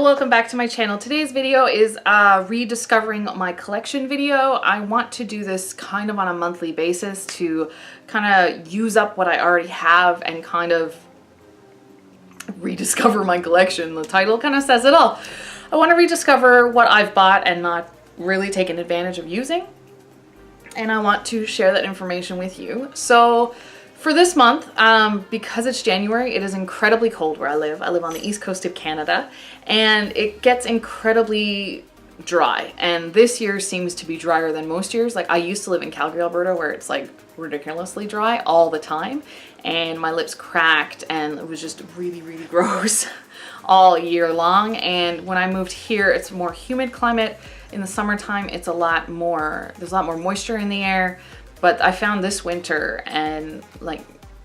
welcome back to my channel. Today's video is rediscovering my collection video. I want to do this kind of on a monthly basis to kind of use up what I already have and kind of rediscover my collection. The title kind of says it all. I want to rediscover what I've bought and not really taken advantage of using, and I want to share that information with you. So for this month, because it's January, it is incredibly cold where I live. I live on the east coast of Canada, and it gets incredibly dry. And this year seems to be drier than most years. Like, I used to live in Calgary, Alberta, where it's like ridiculously dry all the time, and my lips cracked, and it was just really, really gross all year long. And when I moved here, it's a more humid climate. In the summertime, it's there's a lot more moisture in the air. But I found this winter, and like,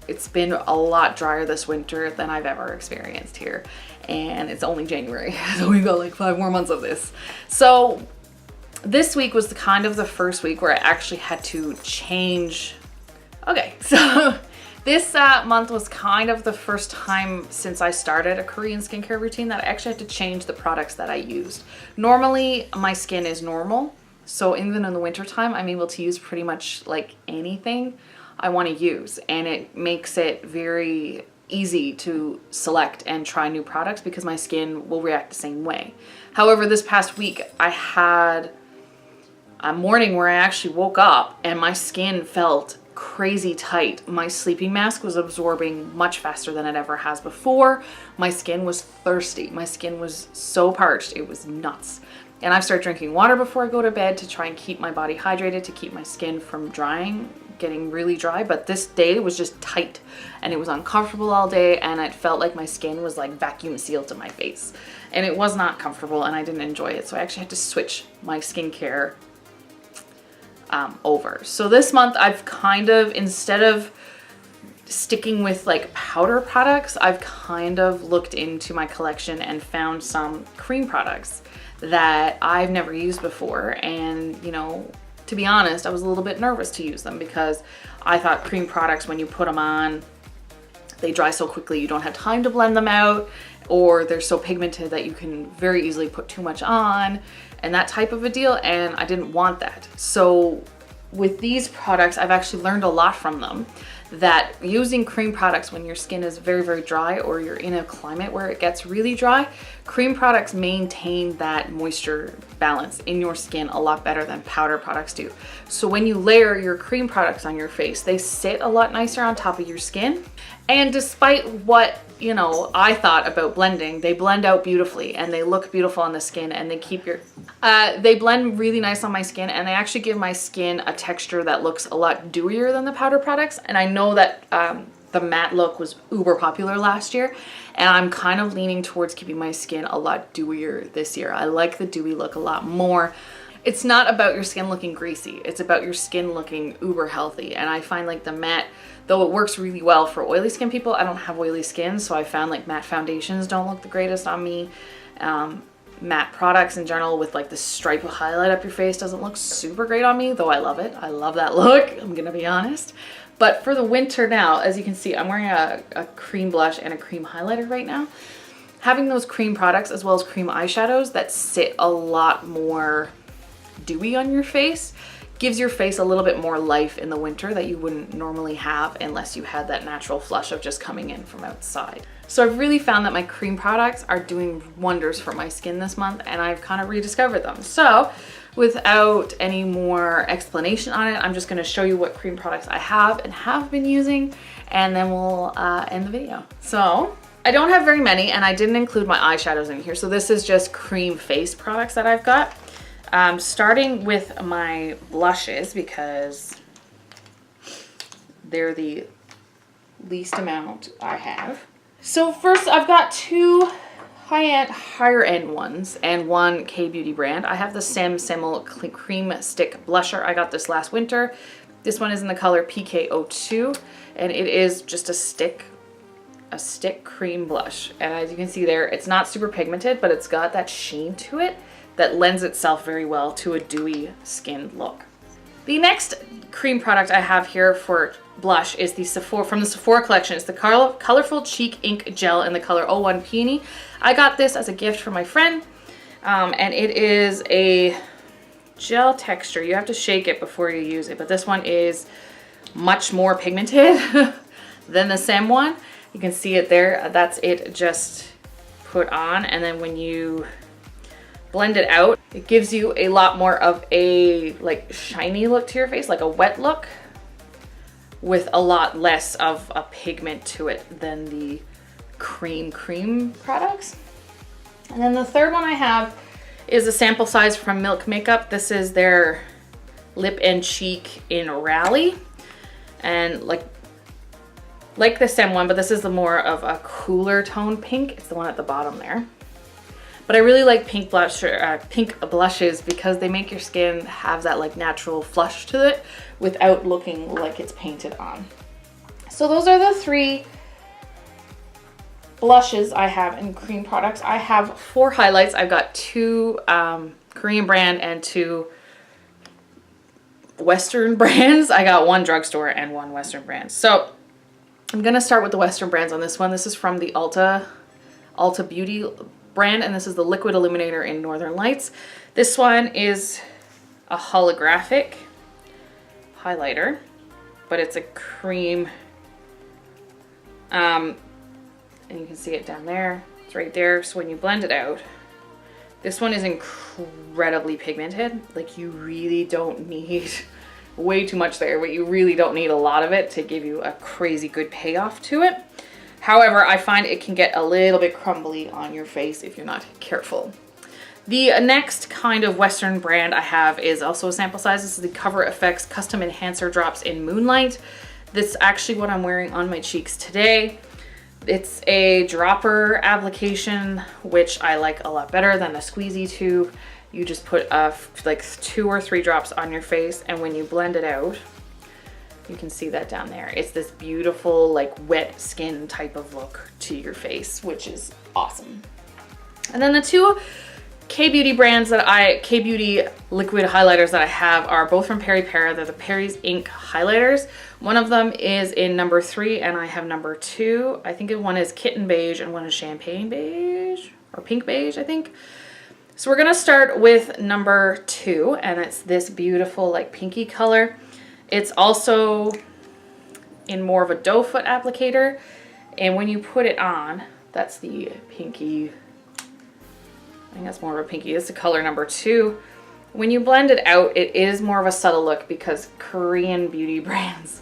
it's been a lot drier this winter than I've ever experienced here. And it's only January, so we've got like 5 more months of this. So this week was the first week where I actually had to change. Okay, so this month was kind of the first time since I started a Korean skincare routine that I actually had to change the products that I used. Normally, my skin is normal. So even in the winter time, I'm able to use pretty much like anything I want to use, and it makes it very easy to select and try new products because my skin will react the same way. However, this past week I had a morning where I actually woke up and my skin felt crazy tight. My sleeping mask was absorbing much faster than it ever has before. My skin was thirsty. My skin was so parched. It was nuts. And I've started drinking water before I go to bed to try and keep my body hydrated, to keep my skin from getting really dry. But this day was just tight, and it was uncomfortable all day, and it felt like my skin was like vacuum sealed to my face. And it was not comfortable, and I didn't enjoy it. So I actually had to switch my skincare over. So this month I've kind of, instead of sticking with like powder products, I've kind of looked into my collection and found some cream products that I've never used before. And you know, to be honest, I was a little bit nervous to use them because I thought cream products, when you put them on, they dry so quickly you don't have time to blend them out, or they're so pigmented that you can very easily put too much on and that type of a deal, and I didn't want that. So with these products, I've actually learned a lot from them, that using cream products when your skin is very, very dry, or you're in a climate where it gets really dry, cream products maintain that moisture balance in your skin a lot better than powder products do. So when you layer your cream products on your face, they sit a lot nicer on top of your skin. And despite what, you know, I thought about blending, they blend out beautifully and they look beautiful on the skin, and they keep your, they blend really nice on my skin, and they actually give my skin a texture that looks a lot dewier than the powder products. And I know that the matte look was uber popular last year, and I'm kind of leaning towards keeping my skin a lot dewier this year. I like the dewy look a lot more. It's not about your skin looking greasy, it's about your skin looking uber healthy. And I find like the matte, though it works really well for oily skin people, I don't have oily skin, so I found like matte foundations don't look the greatest on me. Matte products in general with like the stripe of highlight up your face doesn't look super great on me, though I love it. I love that look, I'm gonna be honest. But for the winter now, as you can see, I'm wearing a cream blush and a cream highlighter right now. Having those cream products as well as cream eyeshadows that sit a lot more dewy on your face gives your face a little bit more life in the winter that you wouldn't normally have unless you had that natural flush of just coming in from outside. So I've really found that my cream products are doing wonders for my skin this month, and I've kind of rediscovered them. So without any more explanation on it, I'm just going to show you what cream products I have and have been using, and then we'll end the video. So I don't have very many, and I didn't include my eyeshadows in here. So this is just cream face products that I've got. Starting with my blushes, because they're the least amount I have. So first, I've got 2 higher end ones and 1 K-Beauty brand. I have the Sam Simmel Cream Stick Blusher. I got this last winter. This one is in the color PK02, and it is just a stick cream blush. And as you can see there, it's not super pigmented, but it's got that sheen to it that lends itself very well to a dewy skin look. The next cream product I have here for blush is the Sephora, from the Sephora collection. It's the Colorful Cheek Ink Gel in the color 01 Peony. I got this as a gift from my friend, and it is a gel texture. You have to shake it before you use it, but this one is much more pigmented than the Sem one. You can see it there. That's it just put on, and then when you blend it out, it gives you a lot more of a like shiny look to your face, like a wet look, with a lot less of a pigment to it than the cream products. And then the third one I have is a sample size from Milk Makeup. This is their Lip and Cheek in Rally, and like the Sem one, but this is the more of a cooler tone pink. It's the one at the bottom there. But I really like pink blushes because they make your skin have that like natural flush to it without looking like it's painted on. So those are the 3 blushes I have in cream products. I have 4 highlights. I've got 2 Korean brand and 2 Western brands. I got 1 drugstore and 1 Western brand. So I'm gonna start with the Western brands on this one. This is from the Ulta Beauty brand, and this is the Liquid Illuminator in Northern Lights. This one is a holographic highlighter, but it's a cream, and you can see it down there. It's right there. So when you blend it out, this one is incredibly pigmented. Like, you really don't need way too much there, but you really don't need a lot of it to give you a crazy good payoff to it. However, I find it can get a little bit crumbly on your face if you're not careful. The next kind of Western brand I have is also a sample size. This is the Cover FX Custom Enhancer Drops in Moonlight. This is actually what I'm wearing on my cheeks today. It's a dropper application, which I like a lot better than a squeezy tube. You just put like 2 or 3 drops on your face, and when you blend it out, you can see that down there. It's this beautiful, like wet skin type of look to your face, which is awesome. And then the 2 K-Beauty brands K-Beauty liquid highlighters that I have are both from Perry Para. They're the Perry's Ink highlighters. One of them is in number 3, and I have number 2. I think one is Kitten Beige and one is Champagne Beige, or Pink Beige, I think. So we're gonna start with number 2, and it's this beautiful like pinky color. It's also in more of a doe foot applicator, and when you put it on, that's the pinky, I think that's more of a pinky. It's the color number 2. When you blend it out, it is more of a subtle look because Korean beauty brands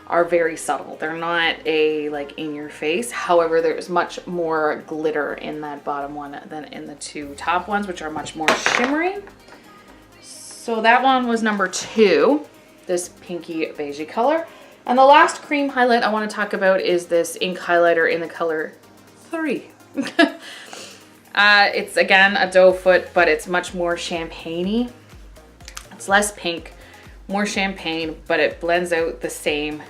are very subtle. They're not a like in your face. However, there's much more glitter in that bottom one than in the 2 top ones, which are much more shimmery. So that one was number 2. This pinky beigey color. And the last cream highlight I want to talk about is this ink highlighter in the color 3. It's again a doe foot, but it's much more champagne-y. It's less pink, more champagne, but it blends out the same.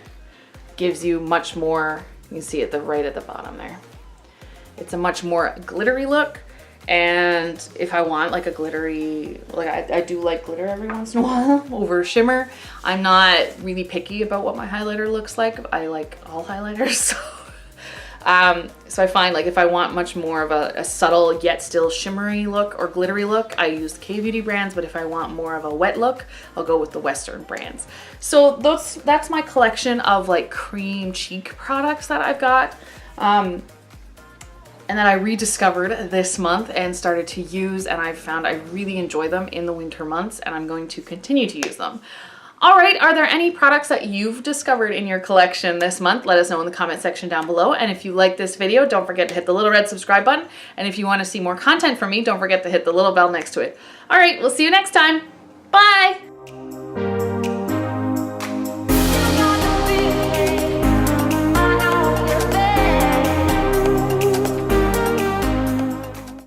Gives you much more, you can see it right at the bottom there. It's a much more glittery look. And if I want like a glittery, like I do like glitter every once in a while over shimmer. I'm not really picky about what my highlighter looks like. I like all highlighters. So I find like if I want much more of a subtle yet still shimmery look or glittery look, I use the K-Beauty brands. But if I want more of a wet look, I'll go with the Western brands. So that's my collection of like cream cheek products that I've got. And that I rediscovered this month and started to use, and I found I really enjoy them in the winter months, and I'm going to continue to use them. All right, are there any products that you've discovered in your collection this month? Let us know in the comment section down below. And if you like this video, don't forget to hit the little red subscribe button. And if you want to see more content from me, don't forget to hit the little bell next to it. All right, we'll see you next time. Bye.